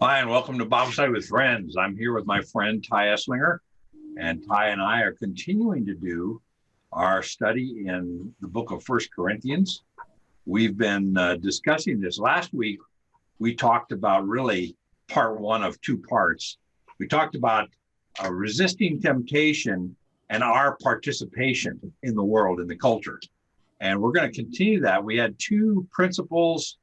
Hi, and welcome to Bible Study with Friends. I'm here with my friend Ty Esslinger, and Ty and I are continuing to do our study in the book of First Corinthians. We've been discussing this. Last week, we talked about really part one of two parts. We talked about resisting temptation and our participation in the world, in the culture. And we're going to continue that. We had two principles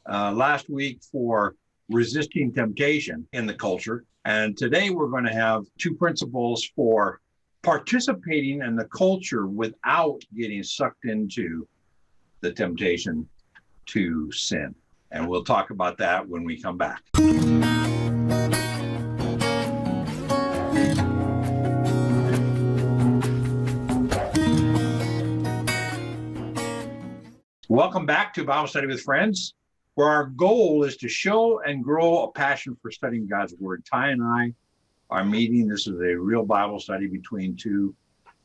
last week for resisting temptation in the culture. And today we're going to have two principles for participating in the culture without getting sucked into the temptation to sin. And we'll talk about that when we come back. Welcome back to Bible Study with Friends, where our goal is to show and grow a passion for studying God's Word. Ty and I are meeting. This is a real Bible study between two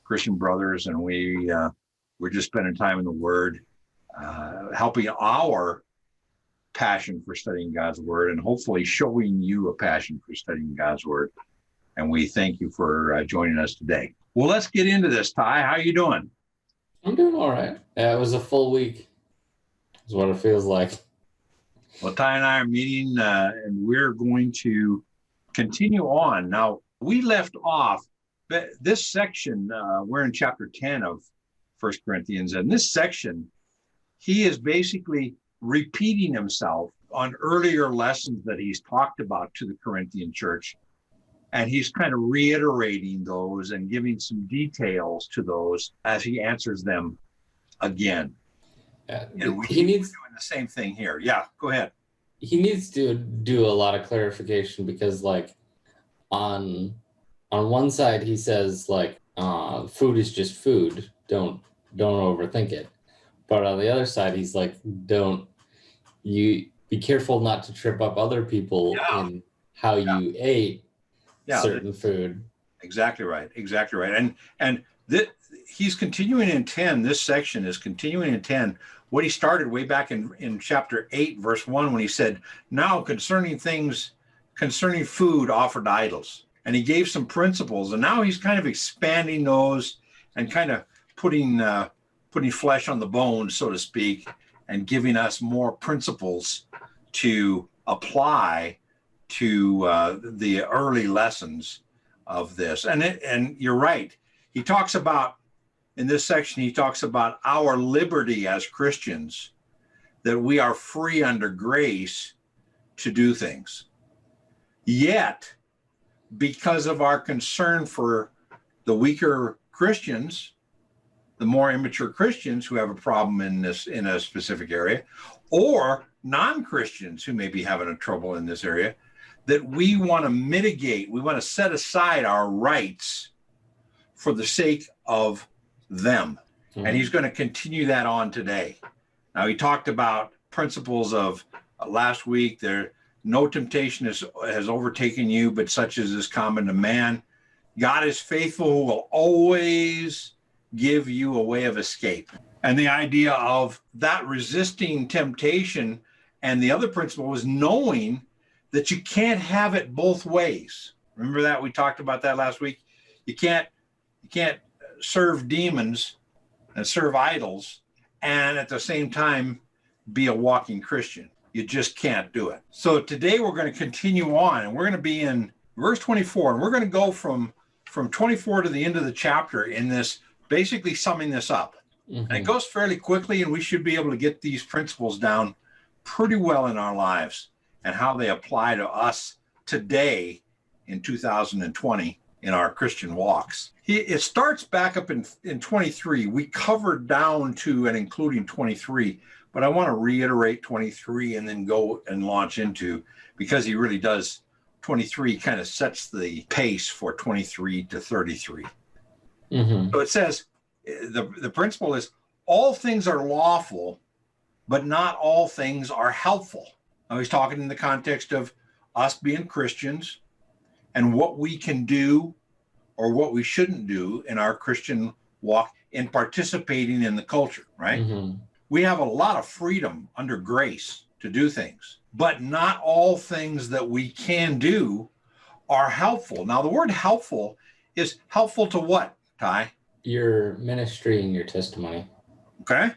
Christian brothers, and we're just spending time in the Word, helping our passion for studying God's Word, and hopefully showing you a passion for studying God's Word. And we thank you for joining us today. Well, let's get into this. Ty, how are you doing? I'm doing all right. Yeah, it was a full week, is what it feels like. Well, Ty and I are meeting, and we're going to continue on. Now, we left off this section. We're in chapter 10 of First Corinthians, and this section, he is basically repeating himself on earlier lessons that he's talked about to the Corinthian church, and he's kind of reiterating those and giving some details to those as he answers them again. And he needs doing the same thing here. Yeah, go ahead. He needs to do a lot of clarification because, like, on one side he says, like, food is just food. Don't overthink it. But on the other side, he's like, you be careful not to trip up other people in how you ate certain food. Exactly right. And he's continuing in 10. This section is continuing in 10. What he started way back in chapter 8, verse 1, when he said, now concerning food offered to idols. And he gave some principles. And now he's kind of expanding those and kind of putting flesh on the bones, so to speak, and giving us more principles to apply to the early lessons of this. And you're right. He talks about, in this section, he talks about our liberty as Christians, that we are free under grace to do things. Yet, because of our concern for the weaker Christians, the more immature Christians who have a problem in a specific area, or non-Christians who may be having a trouble in this area, that we want to mitigate, we want to set aside our rights for the sake of them. Mm-hmm. And he's going to continue that on today. Now, he talked about principles of last week. No temptation has overtaken you, but such as is common to man. God is faithful, who will always give you a way of escape. And the idea of that resisting temptation, and the other principle was knowing that you can't have it both ways. Remember that? We talked about that last week. You can't serve demons and serve idols and at the same time be a walking Christian. You just can't do it. So today we're going to continue on, and we're going to be in verse 24, and we're going to go from 24 to the end of the chapter in this, basically summing this up. Mm-hmm. And it goes fairly quickly, and we should be able to get these principles down pretty well in our lives and how they apply to us today in 2020 in our Christian walks. It starts back up in 23. We covered down to and including 23, but I want to reiterate 23 and then go and launch into, because he really does, 23 kind of sets the pace for 23 to 33. Mm-hmm. So it says, the principle is, all things are lawful, but not all things are helpful. Now he's talking in the context of us being Christians and what we can do or what we shouldn't do in our Christian walk in participating in the culture, right? Mm-hmm. We have a lot of freedom under grace to do things, but not all things that we can do are helpful. Now, the word helpful is helpful to what, Ty? Your ministry and your testimony. Okay.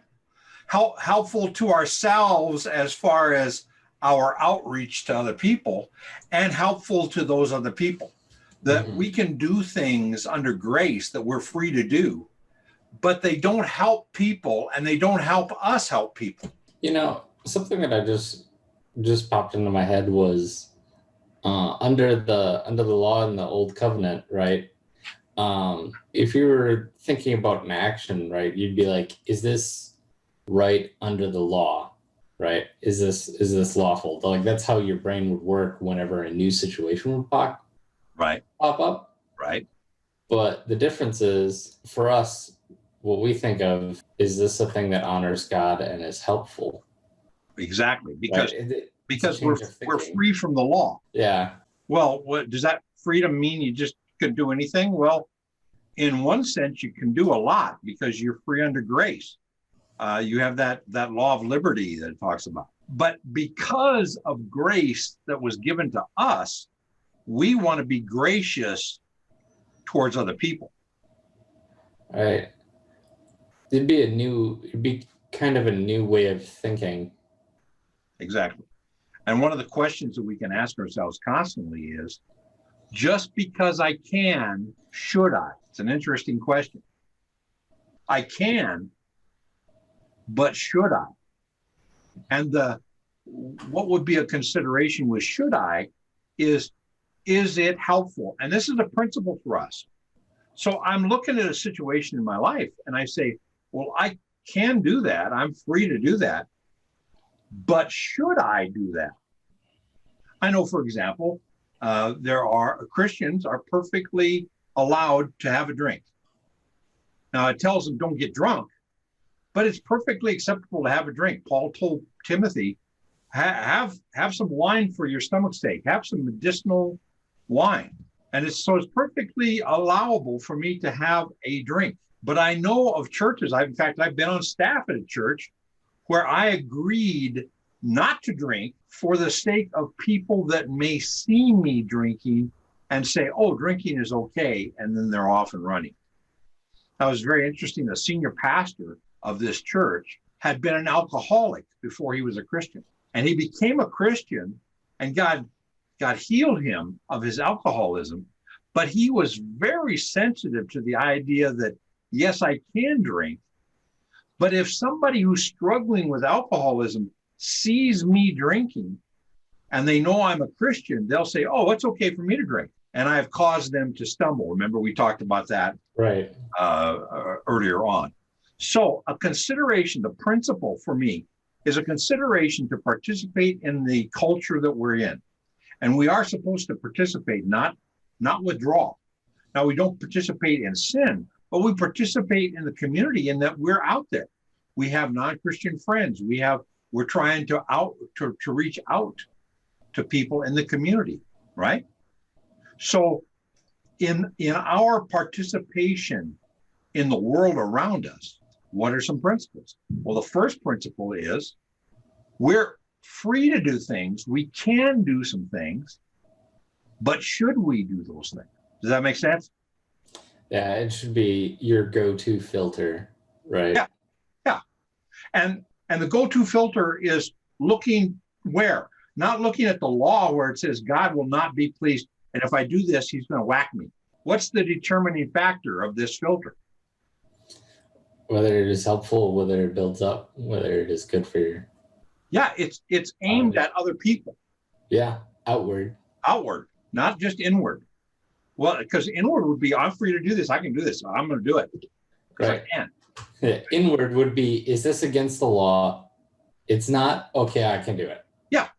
Helpful to ourselves as far as our outreach to other people, and helpful to those other people. That we can do things under grace that we're free to do, but they don't help people and they don't help us help people. You know, something that I just popped into my head was under the law in the old covenant, right? If you were thinking about an action, right, you'd be like, is this right under the law, right? Is this lawful? Like, that's how your brain would work whenever a new situation would pop up. Right. But the difference is, for us, what we think of, is this a thing that honors God and is helpful? Exactly. Because right? because we're free from the law. Yeah. Well, what does that freedom mean? You just can do anything? Well, in one sense, you can do a lot because you're free under grace. You have that law of liberty that it talks about. But because of grace that was given to us, we want to be gracious towards other people. Right. It'd be kind of a new way of thinking. Exactly. And one of the questions that we can ask ourselves constantly is, just because I can, should I? It's an interesting question. I can, but should I? And what would be a consideration with should I is it helpful? And this is a principle for us. So I'm looking at a situation in my life and I say, well, I can do that. I'm free to do that. But should I do that? I know, for example, Christians are perfectly allowed to have a drink. Now, it tells them don't get drunk, but it's perfectly acceptable to have a drink. Paul told Timothy, have some wine for your stomach's sake, have some medicinal wine. And it's perfectly allowable for me to have a drink. But I know of churches, I've been on staff at a church where I agreed not to drink for the sake of people that may see me drinking and say, oh, drinking is okay. And then they're off and running. That was very interesting. The senior pastor of this church had been an alcoholic before he was a Christian. And he became a Christian, and God healed him of his alcoholism. But he was very sensitive to the idea that, yes, I can drink. But if somebody who's struggling with alcoholism sees me drinking and they know I'm a Christian, they'll say, oh, it's okay for me to drink. And I've caused them to stumble. Remember, we talked about that right earlier on. So a consideration, the principle for me is a consideration to participate in the culture that we're in. And we are supposed to participate, not withdraw. Now, we don't participate in sin, but we participate in the community in that we're out there. We have non-Christian friends. We're trying to reach out to people in the community, right? So in our participation in the world around us, what are some principles? Well, the first principle is we're free to do things. We can do some things, but should we do those things? Does that make sense? Yeah, it should be your go-to filter, right? Yeah. And the go-to filter is looking where? Not looking at the law where it says God will not be pleased, and if I do this, he's going to whack me. What's the determining factor of this filter? Whether it is helpful, whether it builds up, whether it is good for you. Yeah, it's aimed at other people. Yeah, outward, not just inward. Well, because inward would be, I'm free to do this. I can do this. I'm going to do it because right. I can. Yeah. Inward would be, is this against the law? It's not. Okay, I can do it. Yeah,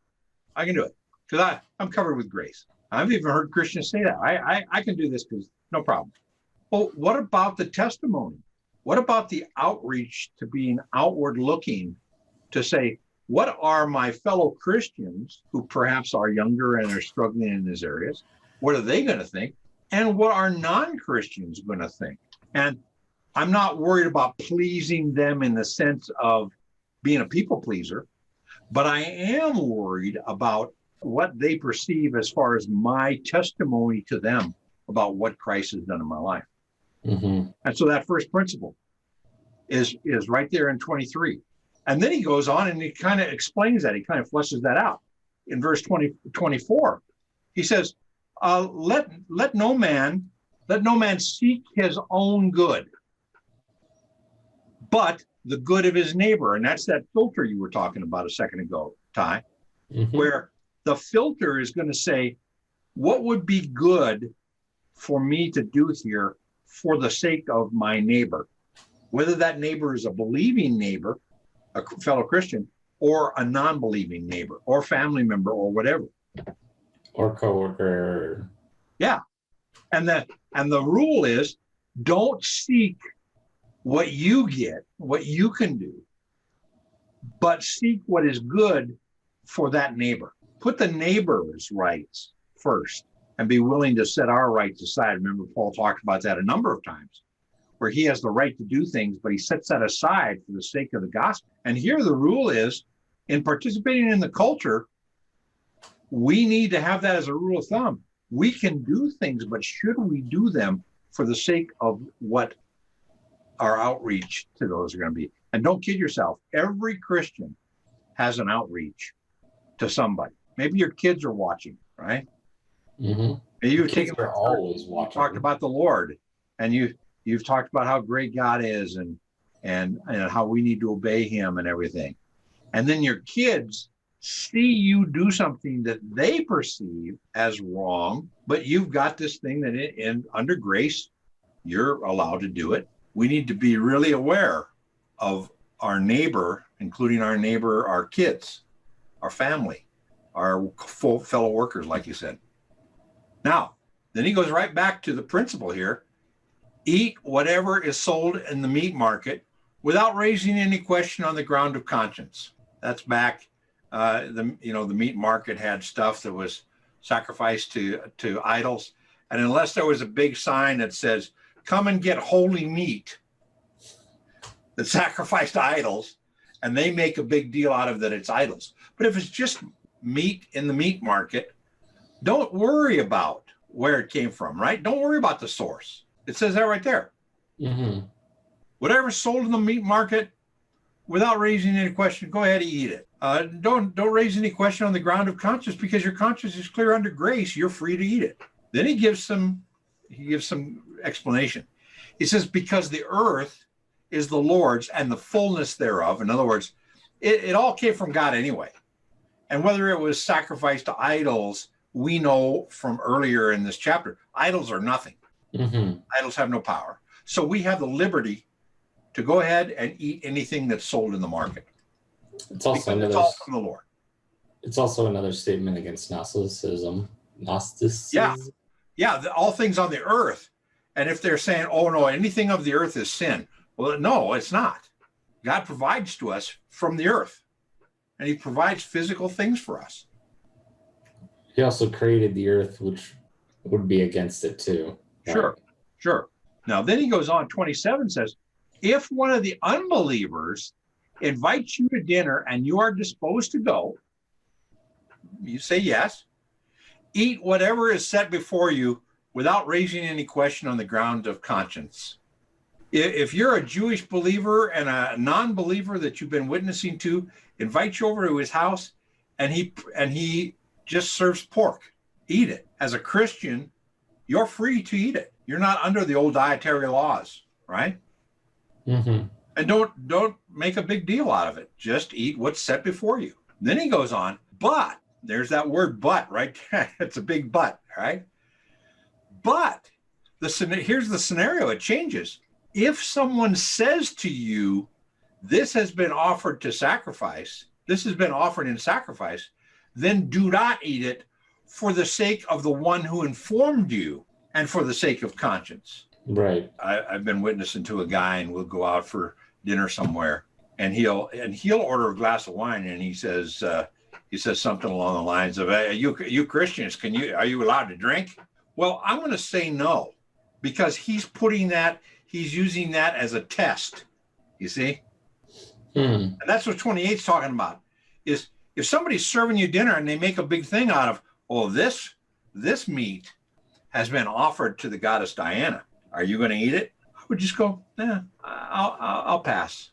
I can do it because I'm covered with grace. I've even heard Christians say that. I can do this because no problem. Well, what about the testimony? What about the outreach to being outward looking to say, what are my fellow Christians who perhaps are younger and are struggling in these areas? What are they going to think? And what are non-Christians going to think? And I'm not worried about pleasing them in the sense of being a people pleaser, But I am worried about what they perceive as far as my testimony to them about what Christ has done in my life. Mm-hmm. And so that first principle is right there in 23. And then he goes on and he kind of explains that. He kind of fleshes that out. In verse 24, he says, let no man seek his own good, but the good of his neighbor. And that's that filter you were talking about a second ago, Ty, where the filter is going to say, what would be good for me to do here for the sake of my neighbor? Whether that neighbor is a believing neighbor, a fellow Christian, or a non-believing neighbor, or family member, or whatever. Or coworker. Yeah. And the rule is, don't seek what you get, what you can do, but seek what is good for that neighbor. Put the neighbor's rights first and be willing to set our rights aside. Remember, Paul talked about that a number of times, where he has the right to do things, but he sets that aside for the sake of the gospel. And here the rule is, in participating in the culture, we need to have that as a rule of thumb. We can do things, but should we do them for the sake of what our outreach to those are going to be? And don't kid yourself. Every Christian has an outreach to somebody. Maybe your kids are watching, right? Mm-hmm. Maybe you've taken are always watching. Talked about the Lord, and you've talked about how great God is, and how we need to obey Him and everything. And then your kids see you do something that they perceive as wrong, but you've got this thing that under grace, you're allowed to do it. We need to be really aware of our neighbor, including our kids, our family, our fellow workers, like you said. Now, then he goes right back to the principle here. Eat whatever is sold in the meat market without raising any question on the ground of conscience. That's back. The meat market had stuff that was sacrificed to idols. And unless there was a big sign that says, come and get holy meat that's sacrificed to idols, and they make a big deal out of that it's idols. But if it's just meat in the meat market, don't worry about where it came from, right? Don't worry about the source. It says that right there. Mm-hmm. Whatever's sold in the meat market, without raising any question, go ahead and eat it. Don't raise any question on the ground of conscience, because your conscience is clear under grace. You're free to eat it. Then he gives some explanation. He says, because the earth is the Lord's and the fullness thereof. In other words, it all came from God anyway. And whether it was sacrificed to idols, we know from earlier in this chapter, idols are nothing. Mm-hmm. Idols have no power. So we have the liberty to go ahead and eat anything that's sold in the market. It's all from the Lord. It's also another statement against Gnosticism. Yeah, all things on the earth. And if they're saying, oh no, anything of the earth is sin. Well, no, it's not. God provides to us from the earth. And he provides physical things for us. He also created the earth, which would be against it too. Right? Sure. Now, then he goes on, 27 says, if one of the unbelievers invites you to dinner and you are disposed to go, you say yes. Eat whatever is set before you without raising any question on the ground of conscience. If you're a Jewish believer and a non-believer that you've been witnessing to invite you over to his house and he just serves pork, eat it. As a Christian, you're free to eat it. You're not under the old dietary laws, right? Mm-hmm. And don't make a big deal out of it. Just eat what's set before you. Then he goes on, but there's that word but, right? It's a big but, right? But here's the scenario. It changes. If someone says to you, this has been offered to sacrifice, this has been offered in sacrifice, then do not eat it for the sake of the one who informed you and for the sake of conscience. Right. I've been witnessing to a guy, and we'll go out for dinner somewhere, and he'll order a glass of wine, and he says something along the lines of, hey, you Christians, are you allowed to drink? Well, I'm going to say no, because he's using that as a test. You see? And that's what 28 is talking about, is If somebody's serving you dinner and they make a big thing out of, oh, this meat has been offered to the goddess Diana, are you going to eat it? I would just go, I'll pass.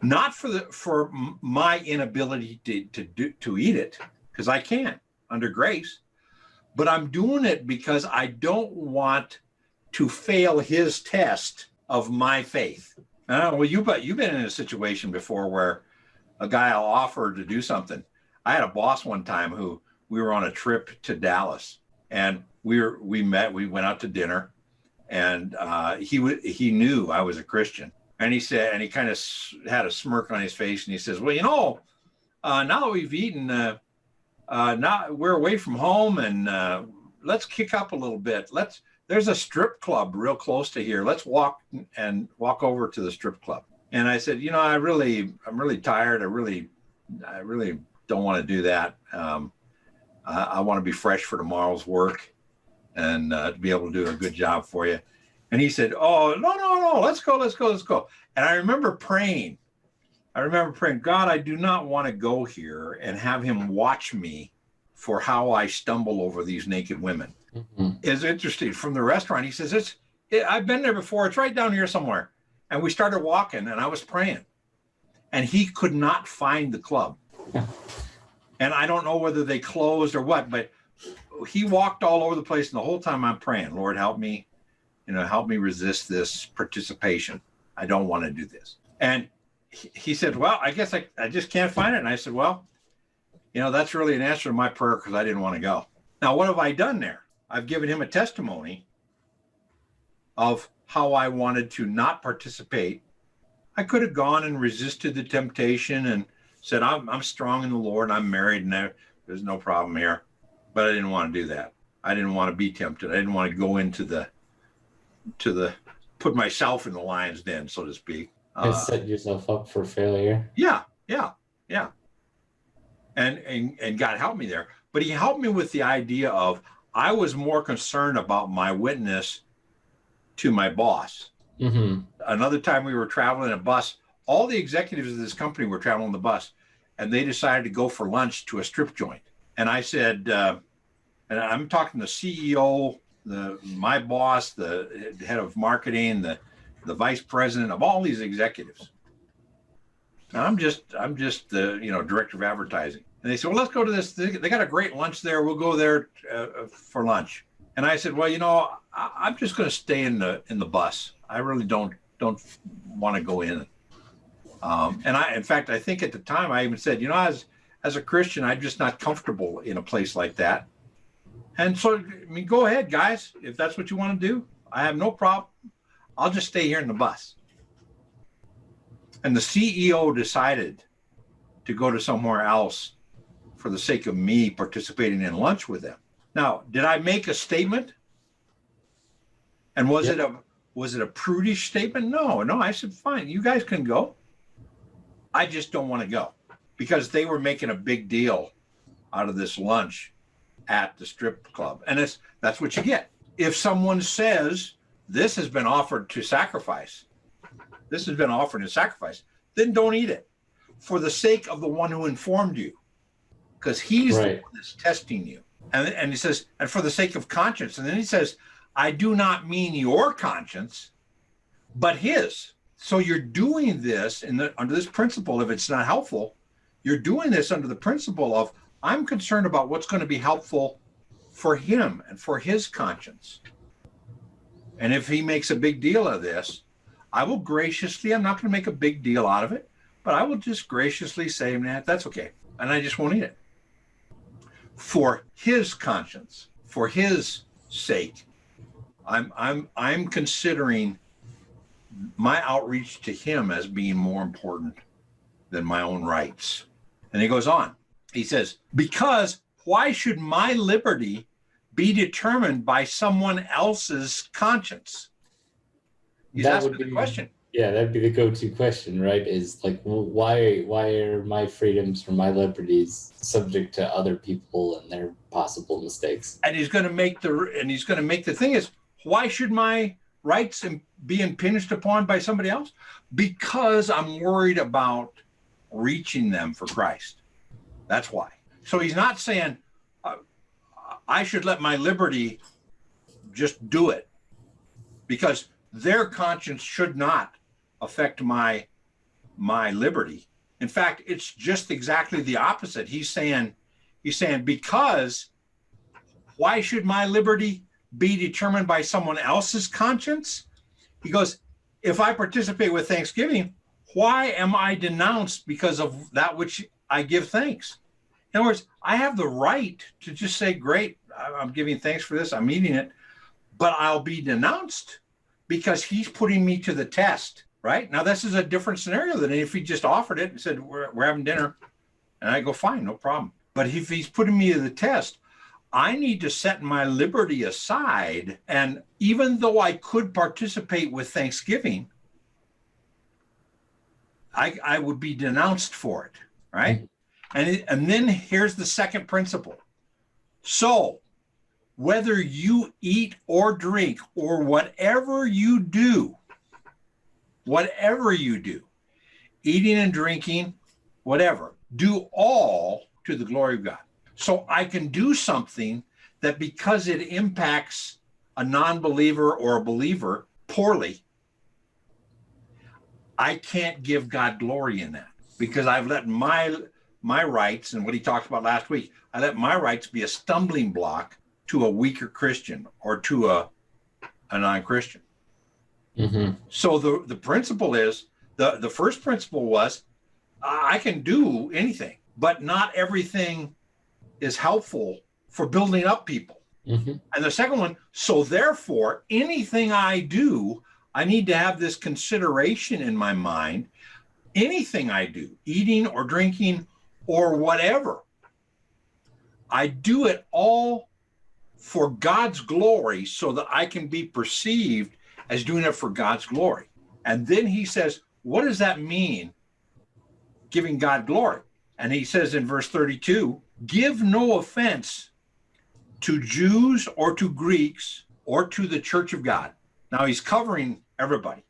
Not for my inability to eat it, because I can under grace, but I'm doing it because I don't want to fail his test of my faith. Well, you've been in a situation before where a guy offered to do something. I had a boss one time who we were on a trip to Dallas, and we went out to dinner, and he knew I was a Christian, and he said, and he kind of had a smirk on his face, and he says, well, now that we've eaten, now we're away from home, and let's kick up a little bit. There's a strip club real close to here. Let's walk over to the strip club. And I said, I'm really tired. I really don't want to do that. I want to be fresh for tomorrow's work and to be able to do a good job for you. And he said, oh, no, let's go. And I remember praying, God, I do not want to go here and have him watch me for how I stumble over these naked women. Mm-hmm. It's interesting. From the restaurant, he says, I've been there before. It's right down here somewhere. And we started walking, and I was praying. And he could not find the club. And I don't know whether they closed or what, but he walked all over the place. And the whole time I'm praying, Lord, help me, help me resist this participation. I don't want to do this. And he said, well, I guess I just can't find it. And I said, well, that's really an answer to my prayer because I didn't want to go. Now, what have I done there? I've given him a testimony of how I wanted to not participate. I could have gone and resisted the temptation and said, I'm strong in the Lord, I'm married, and there's no problem here. But I didn't want to do that. I didn't want to be tempted. I didn't want to go into put myself in the lion's den, so to speak. Set yourself up for failure. Yeah. And God helped me there. But he helped me with the idea of, I was more concerned about my witness to my boss. Mm-hmm. Another time we were traveling a bus, all the executives of this company were traveling the bus, and they decided to go for lunch to a strip joint. And I said, and I'm talking the CEO, my boss, the head of marketing, the vice president of all these executives. And I'm just the director of advertising. And they said, well, let's go to this. They got a great lunch there. We'll go there for lunch. And I said, well, I'm just going to stay in the bus. I really don't want to go in. And in fact, I think at the time I even said, as a Christian, I'm just not comfortable in a place like that. And so, go ahead, guys. If that's what you want to do, I have no problem. I'll just stay here in the bus. And the CEO decided to go to somewhere else for the sake of me participating in lunch with them. Now, did I make a statement? And was it a prudish statement? No. I said, fine, you guys can go. I just don't want to go, because they were making a big deal out of this lunch at the strip club. And that's what you get. If someone says, this has been offered to sacrifice, then don't eat it for the sake of the one who informed you, because he's the one that's testing you. And he says, and for the sake of conscience. And then he says, I do not mean your conscience, but his. So you're doing this under this principle. If it's not helpful, you're doing this under the principle of, I'm concerned about what's going to be helpful for him and for his conscience. And if he makes a big deal of this, I will graciously, I'm not going to make a big deal out of it, but I will just graciously say, man, that's okay. And I just won't eat it. For his conscience, for his sake, I'm considering my outreach to him as being more important than my own rights. And he goes on. He says, because why should my liberty be determined by someone else's conscience? He's asking the question. Yeah, that'd be the go-to question, right? Is like, why are my freedoms or my liberties subject to other people and their possible mistakes? And he's going to make the thing is, why should my rights be impinged upon by somebody else? Because I'm worried about reaching them for Christ. That's why. So he's not saying I should let my liberty just do it, because their conscience should not affect my liberty. In fact, it's just exactly the opposite. He's saying because why should my liberty be determined by someone else's conscience? He goes, if I participate with thanksgiving, why am I denounced because of that which I give thanks? In other words, I have the right to just say, great, I'm giving thanks for this, I'm eating it, but I'll be denounced because he's putting me to the test, right? Now, this is a different scenario than if he just offered it and said, we're having dinner, and I go, fine, no problem. But if he's putting me to the test, I need to set my liberty aside, and even though I could participate with thanksgiving, I would be denounced for it, right? And then here's the second principle. So whether you eat or drink or whatever you do, eating and drinking, whatever, do all to the glory of God. So I can do something that, because it impacts a non-believer or a believer poorly, I can't give God glory in that, because I've let my rights, and what he talked about last week, I let my rights be a stumbling block to a weaker Christian or to a non-Christian. Mm-hmm. So the principle is, the first principle was, I can do anything, but not everything is helpful for building up people. Mm-hmm. And the second one, so therefore, anything I do, I need to have this consideration in my mind. Anything I do, eating or drinking or whatever, I do it all for God's glory, so that I can be perceived as doing it for God's glory. And then he says, what does that mean, giving God glory? And he says in verse 32, give no offense to Jews or to Greeks or to the church of God. Now he's covering everybody.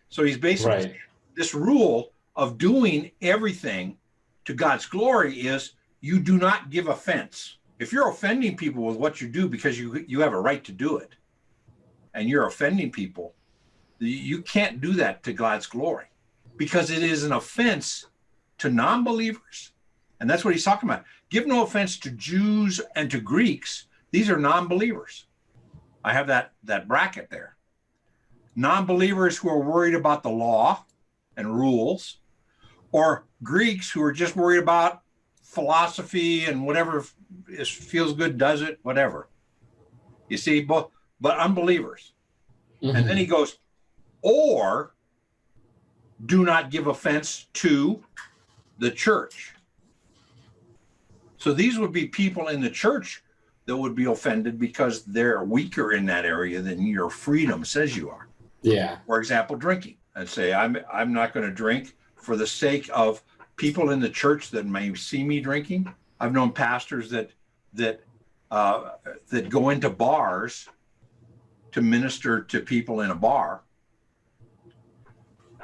So he's basically, this rule of doing everything to God's glory is, you do not give offense. If you're offending people with what you do because you have a right to do it, and you're offending people, you can't do that to God's glory, because it is an offense to non-believers. And that's what he's talking about. Give no offense to Jews and to Greeks. These are non-believers. I have that bracket there. Non-believers who are worried about the law and rules, or Greeks who are just worried about philosophy and whatever feels good, does it, whatever. You see, but unbelievers. Mm-hmm. And then he goes, or do not give offense to the church. So these would be people in the church that would be offended because they're weaker in that area than your freedom says you are. Yeah. For example, drinking. I'd say I'm not going to drink for the sake of people in the church that may see me drinking. I've known pastors that go into bars to minister to people in a bar,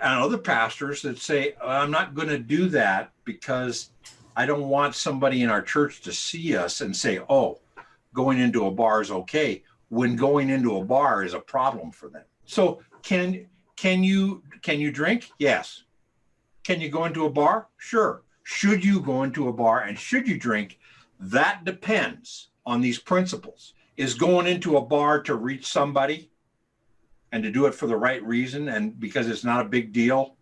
and other pastors that say, I'm not going to do that because I don't want somebody in our church to see us and say, oh, going into a bar is okay, when going into a bar is a problem for them. So can you drink? Yes. Can you go into a bar? Sure. Should you go into a bar and should you drink? That depends on these principles. Is going into a bar to reach somebody and to do it for the right reason, and because it's not a big deal,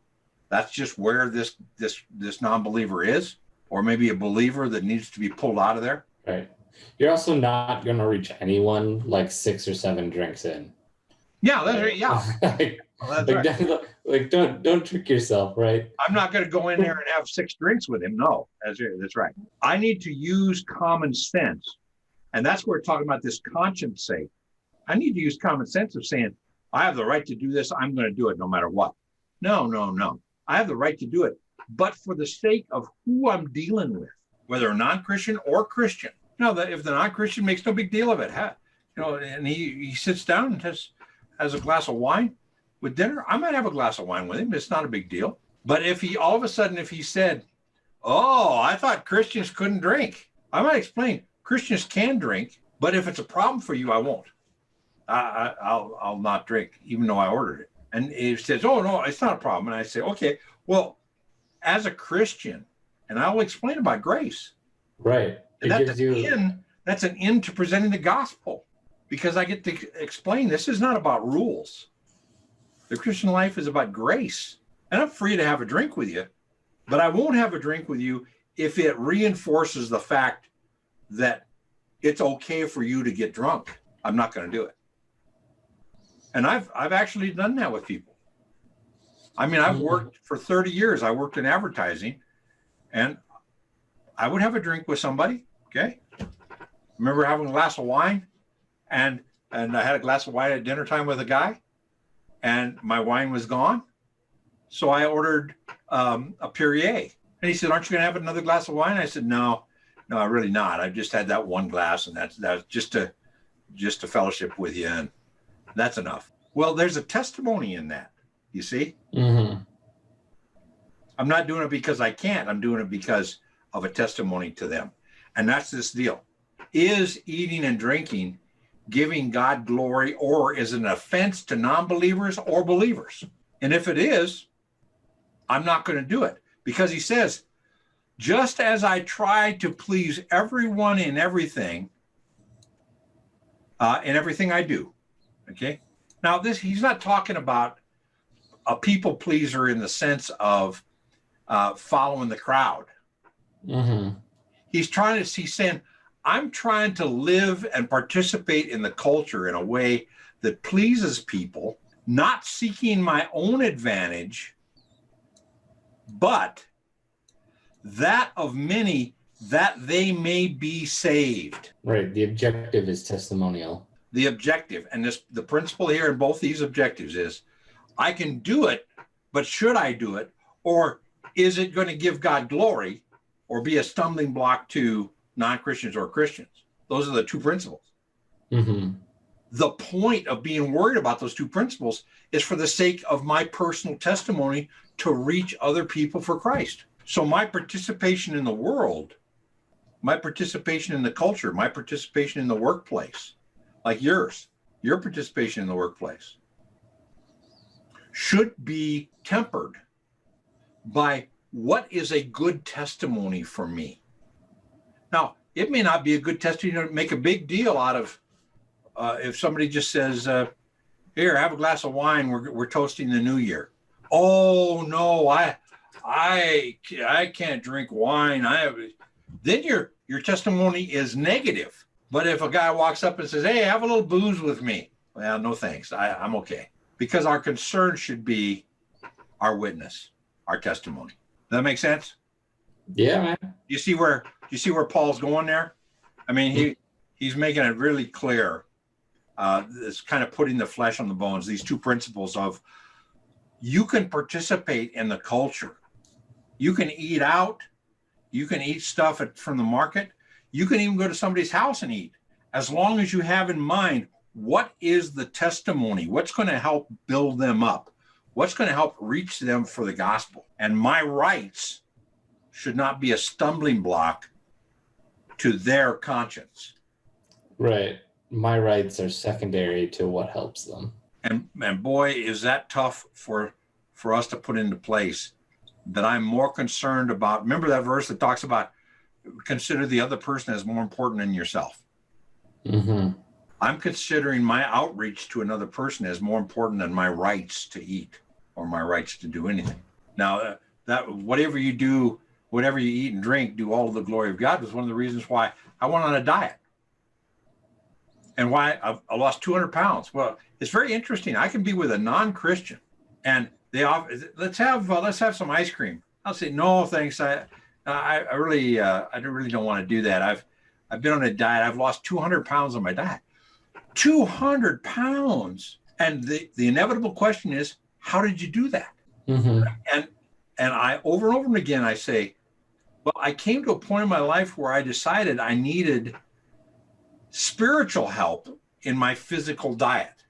that's just where this non-believer is, or maybe a believer that needs to be pulled out of there? Right. You're also not going to reach anyone like 6 or 7 drinks in. Yeah, that's right. Yeah. Like don't trick yourself, right? I'm not going to go in there and have 6 drinks with him. No, that's right. I need to use common sense. And that's where we're talking about this conscience sake. I need to use common sense of saying, I have the right to do this. I'm going to do it no matter what. No. I have the right to do it, but for the sake of who I'm dealing with, whether non-Christian or Christian. Now, if the non-Christian makes no big deal of it, and he sits down and has a glass of wine with dinner, I might have a glass of wine with him. It's not a big deal. But if he all of a sudden, if he said, Oh, I thought Christians couldn't drink. I might explain. Christians can drink, but if it's a problem for you, I won't. I'll not drink, even though I ordered it. And he says, "Oh no, it's not a problem." And I say, "Okay, well, as a Christian," and I will explain about grace. Right. And that's an end to presenting the gospel, because I get to explain this is not about rules. The Christian life is about grace. And I'm free to have a drink with you, but I won't have a drink with you if it reinforces the fact that it's okay for you to get drunk. I'm not going to do it. And I've actually done that with people. I mean, I've worked for 30 years. I worked in advertising, and I would have a drink with somebody. Okay. Remember having a glass of wine, and I had a glass of wine at dinner time with a guy, and my wine was gone. So I ordered a Perrier, and he said, "Aren't you going to have another glass of wine?" I said, "No, I'm really not. I've just had that one glass, and that's just to fellowship with you, and that's enough." Well, there's a testimony in that, you see. Mm-hmm. I'm not doing it because I can't. I'm doing it because of a testimony to them, and that's this deal: is eating and drinking giving God glory, or is it an offense to non-believers or believers? And if it is, I'm not going to do it, because he says, "Just as I try to please everyone in everything I do." Okay. Now he's not talking about a people pleaser in the sense of following the crowd. Mm-hmm. He's saying, I'm trying to live and participate in the culture in a way that pleases people, not seeking my own advantage, but that of many, that they may be saved. Right. The objective is testimonial. The objective, and the principle here in both these objectives is, I can do it, but should I do it? Or is it going to give God glory or be a stumbling block to non-Christians or Christians? Those are the two principles. Mm-hmm. The point of being worried about those two principles is for the sake of my personal testimony to reach other people for Christ. So my participation in the world, my participation in the culture, my participation in the workplace, like your participation in the workplace, should be tempered by what is a good testimony for me. Now, it may not be a good testimony to make a big deal out of if somebody just says, "Here, have a glass of wine. We're toasting the new year." Oh no, I can't drink wine. Then your testimony is negative. But if a guy walks up and says, "Hey, have a little booze with me," well, no thanks. I'm okay. Because our concern should be our witness, our testimony. Does that make sense? Yeah, man. You see where Paul's going there? I mean, he's making it really clear. It's kind of putting the flesh on the bones. These two principles of, you can participate in the culture. You can eat out. You can eat stuff from the market. You can even go to somebody's house and eat, as long as you have in mind, what is the testimony? What's going to help build them up? What's going to help reach them for the gospel? And my rights should not be a stumbling block to their conscience. Right. My rights are secondary to what helps them. And boy, is that tough for us to put into place, that I'm more concerned about. Remember that verse that talks about, consider the other person as more important than yourself. Mm-hmm. I'm considering my outreach to another person as more important than my rights to eat or my rights to do anything. Now, that whatever you do, whatever you eat and drink, do all of the glory of God, was one of the reasons why I went on a diet and why I lost 200 pounds. Well, it's very interesting. I can be with a non-Christian and they offer, let's have some ice cream. I'll say, "No, thanks. I really don't want to do that. I've been on a diet. I've lost 200 pounds on my diet." 200 pounds. And the inevitable question is, how did you do that? Mm-hmm. And I, over and over again, I say, well, I came to a point in my life where I decided I needed spiritual help in my physical diet.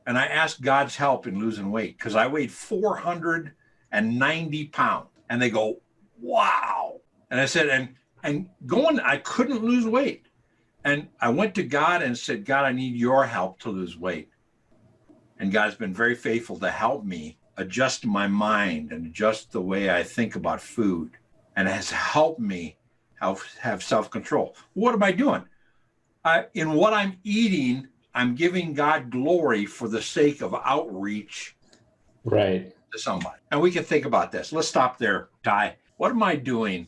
And I asked God's help in losing weight, because I weighed 490 pounds. And they go, wow. And I said, and going, I couldn't lose weight. And I went to God and said, God, I need your help to lose weight. And God's been very faithful to help me adjust my mind and adjust the way I think about food, and has helped me have self-control. What am I doing? In what I'm eating, I'm giving God glory for the sake of outreach Right. to somebody. And we can think about this. Let's stop there, Ty. What am I doing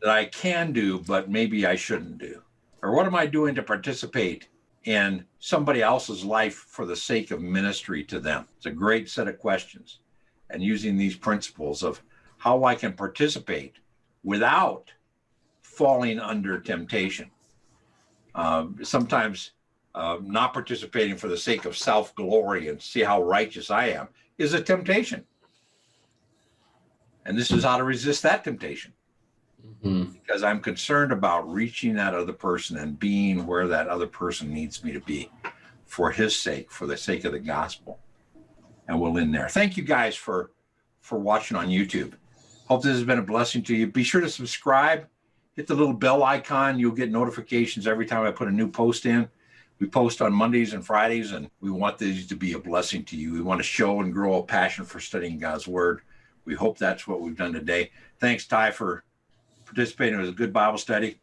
that I can do, but maybe I shouldn't do? Or what am I doing to participate in somebody else's life for the sake of ministry to them? It's a great set of questions. And using these principles of how I can participate without falling under temptation. Sometimes not participating for the sake of self-glory and see how righteous I am is a temptation. And this is how to resist that temptation. Mm-hmm. Because I'm concerned about reaching that other person and being where that other person needs me to be for his sake, for the sake of the gospel. And we'll end there. Thank you guys for watching on YouTube. Hope this has been a blessing to you. Be sure to subscribe. Hit the little bell icon. You'll get notifications every time I put a new post in. We post on Mondays and Fridays, and we want these to be a blessing to you. We want to show and grow a passion for studying God's word. We hope that's what we've done today. Thanks, Ty, for participating. It was a good Bible study.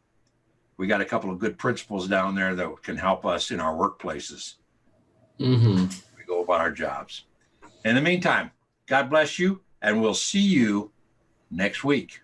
We got a couple of good principles down there that can help us in our workplaces. Mm-hmm. We go about our jobs. In the meantime, God bless you, and we'll see you next week.